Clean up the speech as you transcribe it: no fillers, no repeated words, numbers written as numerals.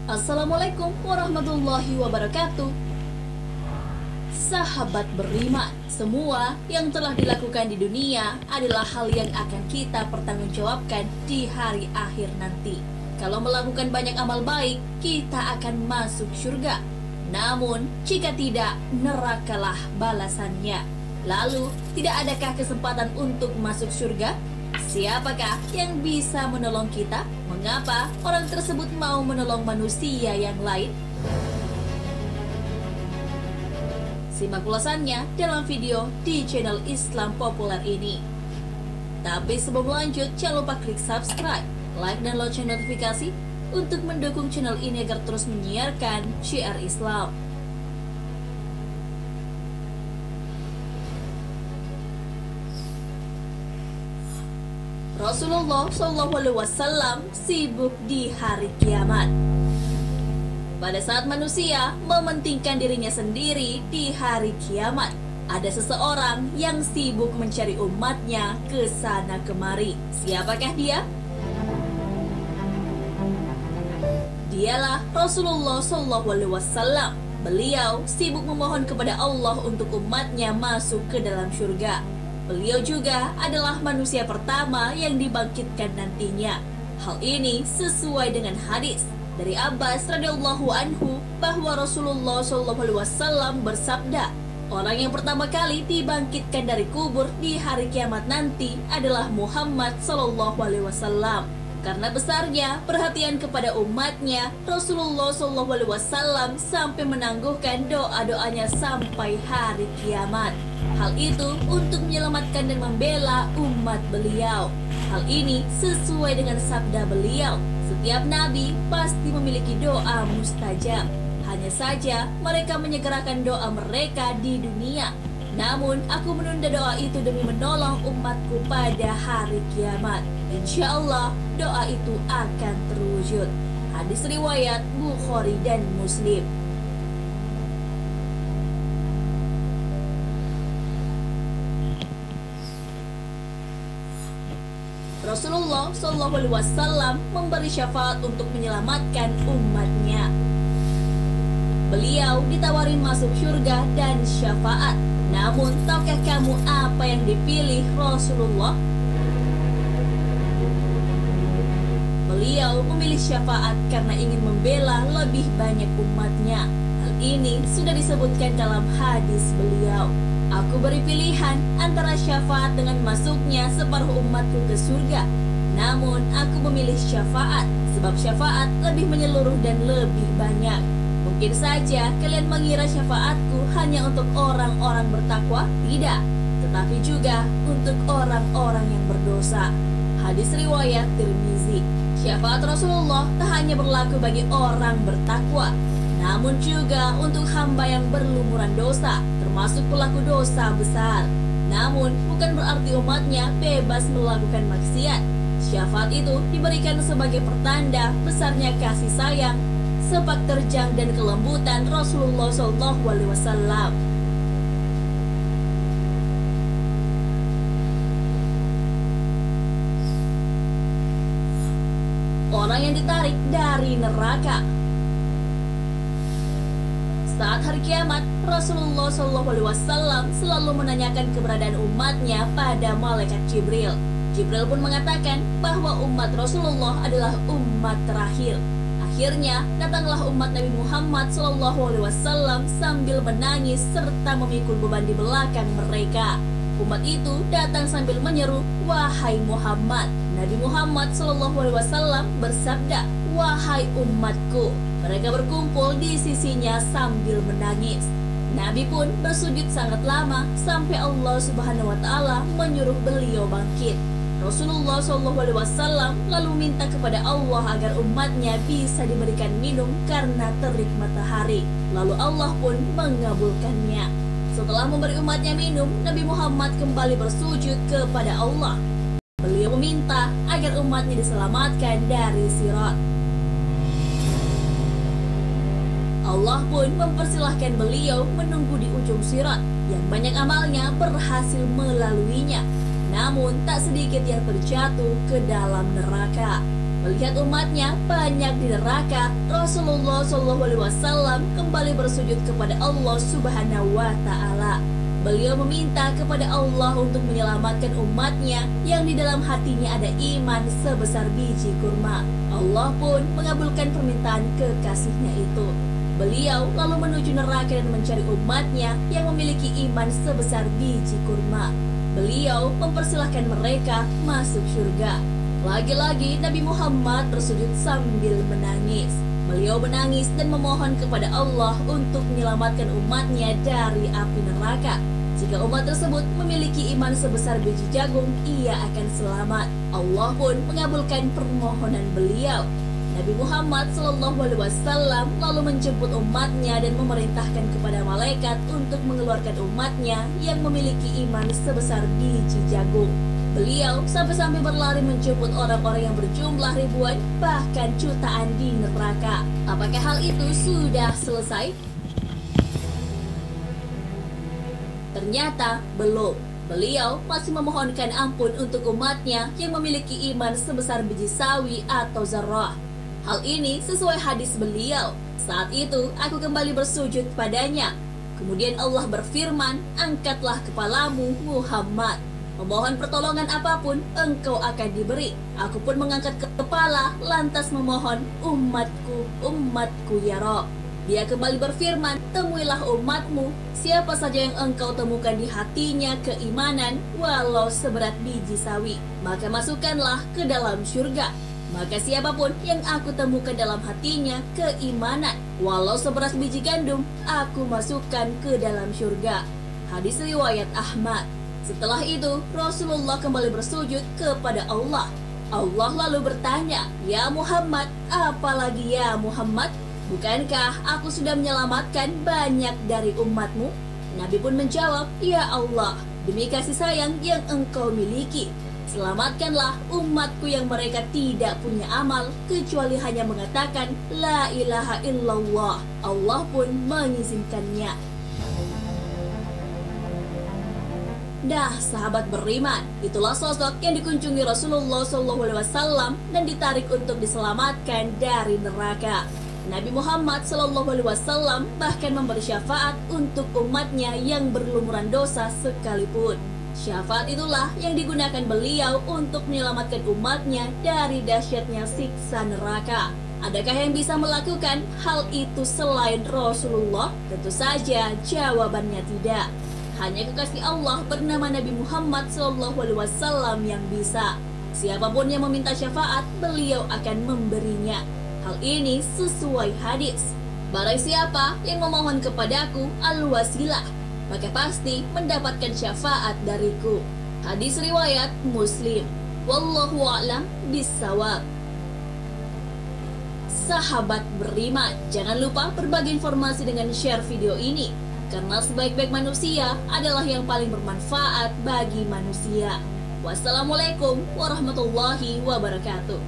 Assalamualaikum warahmatullahi wabarakatuh. Sahabat beriman, semua yang telah dilakukan di dunia adalah hal yang akan kita pertanggungjawabkan di hari akhir nanti. Kalau melakukan banyak amal baik, kita akan masuk surga. Namun, jika tidak, nerakalah balasannya. Lalu, tidak adakah kesempatan untuk masuk surga? Siapakah yang bisa menolong kita? Mengapa orang tersebut mau menolong manusia yang lain? Simak ulasannya dalam video di channel Islam Populer ini. Tapi sebelum lanjut, jangan lupa klik subscribe, like, dan lonceng notifikasi untuk mendukung channel ini agar terus menyiarkan syiar Islam. Rasulullah SAW sibuk di hari kiamat. Pada saat manusia mementingkan dirinya sendiri di hari kiamat, ada seseorang yang sibuk mencari umatnya ke sana kemari. Siapakah dia? Dialah Rasulullah SAW. Beliau sibuk memohon kepada Allah untuk umatnya masuk ke dalam surga. Beliau juga adalah manusia pertama yang dibangkitkan nantinya. Hal ini sesuai dengan hadis dari Abbas radhiyallahu anhu bahwa Rasulullah SAW bersabda, orang yang pertama kali dibangkitkan dari kubur di hari kiamat nanti adalah Muhammad SAW. Karena besarnya perhatian kepada umatnya, Rasulullah SAW sampai menangguhkan doa-doanya sampai hari kiamat. Hal itu untuk menyelamatkan dan membela umat beliau. Hal ini sesuai dengan sabda beliau, setiap nabi pasti memiliki doa mustajab. Hanya saja mereka menyegerakan doa mereka di dunia. Namun aku menunda doa itu demi menolong umatku pada hari kiamat. Insya Allah doa itu akan terwujud. Hadis riwayat Bukhari dan Muslim. Rasulullah SAW memberi syafaat untuk menyelamatkan umatnya. Beliau ditawari masuk surga dan syafaat. Namun, tahukah kamu apa yang dipilih Rasulullah? Beliau memilih syafaat karena ingin membela lebih banyak umatnya. Hal ini sudah disebutkan dalam hadis beliau. Aku beri pilihan antara syafaat dengan masuknya separuh umatku ke surga. Namun aku memilih syafaat, sebab syafaat lebih menyeluruh dan lebih banyak. Mungkin saja kalian mengira syafaatku hanya untuk orang-orang bertakwa. Tidak, tetapi juga untuk orang-orang yang berdosa. Hadis riwayat Tirmizi. Syafaat Rasulullah tak hanya berlaku bagi orang bertakwa, namun juga untuk hamba yang berlumuran dosa, termasuk pelaku dosa besar. Namun bukan berarti umatnya bebas melakukan maksiat. Syafaat itu diberikan sebagai pertanda besarnya kasih sayang, sepak terjang dan kelembutan Rasulullah SAW. Orang yang ditarik dari neraka. Saat hari kiamat, Rasulullah SAW selalu menanyakan keberadaan umatnya pada malaikat Jibril. Jibril pun mengatakan bahwa umat Rasulullah adalah umat terakhir. Akhirnya, datanglah umat Nabi Muhammad SAW sambil menangis serta memikul beban di belakang mereka. Umat itu datang sambil menyeru, "Wahai Muhammad." Nabi Muhammad SAW bersabda, "Wahai umatku." Mereka berkumpul di sisinya sambil menangis. Nabi pun bersujud sangat lama sampai Allah Subhanahu wa Ta'ala menyuruh beliau bangkit. Rasulullah SAW lalu minta kepada Allah agar umatnya bisa diberikan minum karena terik matahari. Lalu Allah pun mengabulkannya. Setelah memberi umatnya minum, Nabi Muhammad kembali bersujud kepada Allah. Beliau meminta agar umatnya diselamatkan dari sirat. Allah pun mempersilahkan beliau menunggu di ujung sirat yang banyak amalnya berhasil melaluinya. Namun tak sedikit yang terjatuh ke dalam neraka. Melihat umatnya banyak di neraka, Rasulullah SAW kembali bersujud kepada Allah Subhanahu wa Ta'ala. Beliau meminta kepada Allah untuk menyelamatkan umatnya yang di dalam hatinya ada iman sebesar biji kurma. Allah pun mengabulkan permintaan kekasihnya itu. Beliau lalu menuju neraka dan mencari umatnya yang memiliki iman sebesar biji kurma. Beliau mempersilahkan mereka masuk surga. Lagi-lagi Nabi Muhammad bersujud sambil menangis. Beliau menangis dan memohon kepada Allah untuk menyelamatkan umatnya dari api neraka. Jika umat tersebut memiliki iman sebesar biji jagung, ia akan selamat. Allah pun mengabulkan permohonan beliau. Nabi Muhammad SAW lalu menjemput umatnya dan memerintahkan kepada malaikat untuk mengeluarkan umatnya yang memiliki iman sebesar biji jagung. Beliau sampai-sampai berlari menjemput orang-orang yang berjumlah ribuan, bahkan jutaan di neraka. Apakah hal itu sudah selesai? Ternyata belum. Beliau masih memohonkan ampun untuk umatnya yang memiliki iman sebesar biji sawi atau zarrah. Hal ini sesuai hadis beliau. Saat itu aku kembali bersujud padanya. Kemudian Allah berfirman, angkatlah kepalamu Muhammad. Memohon pertolongan apapun, engkau akan diberi. Aku pun mengangkat kepala, lantas memohon, umatku, umatku ya Rabb. Dia kembali berfirman, temuilah umatmu, siapa saja yang engkau temukan di hatinya keimanan, walau seberat biji sawi, maka masukkanlah ke dalam surga. Maka siapapun yang aku temukan dalam hatinya keimanan, walau seberat biji gandum, aku masukkan ke dalam surga. Hadis riwayat Ahmad. Setelah itu, Rasulullah kembali bersujud kepada Allah. Allah lalu bertanya, ya Muhammad, apalagi ya Muhammad? Bukankah aku sudah menyelamatkan banyak dari umatmu? Nabi pun menjawab, ya Allah, demi kasih sayang yang engkau miliki, selamatkanlah umatku yang mereka tidak punya amal, kecuali hanya mengatakan, la ilaha illallah. Allah pun mengizinkannya. Dah, sahabat beriman, itulah sosok yang dikunjungi Rasulullah SAW dan ditarik untuk diselamatkan dari neraka. Nabi Muhammad SAW bahkan memberi syafaat untuk umatnya yang berlumuran dosa sekalipun. Syafaat itulah yang digunakan beliau untuk menyelamatkan umatnya dari dahsyatnya siksa neraka. Adakah yang bisa melakukan hal itu selain Rasulullah? Tentu saja jawabannya tidak. Hanya kekasih Allah bernama Nabi Muhammad SAW yang bisa. Siapapun yang meminta syafaat, beliau akan memberinya. Hal ini sesuai hadis. Barang siapa yang memohon kepadaku al-wasilah, maka pasti mendapatkan syafaat dariku. Hadis riwayat Muslim. Wallahu a'lam bissawab. Sahabat beriman, jangan lupa berbagi informasi dengan share video ini. Karena sebaik-baik manusia adalah yang paling bermanfaat bagi manusia. Wassalamualaikum warahmatullahi wabarakatuh.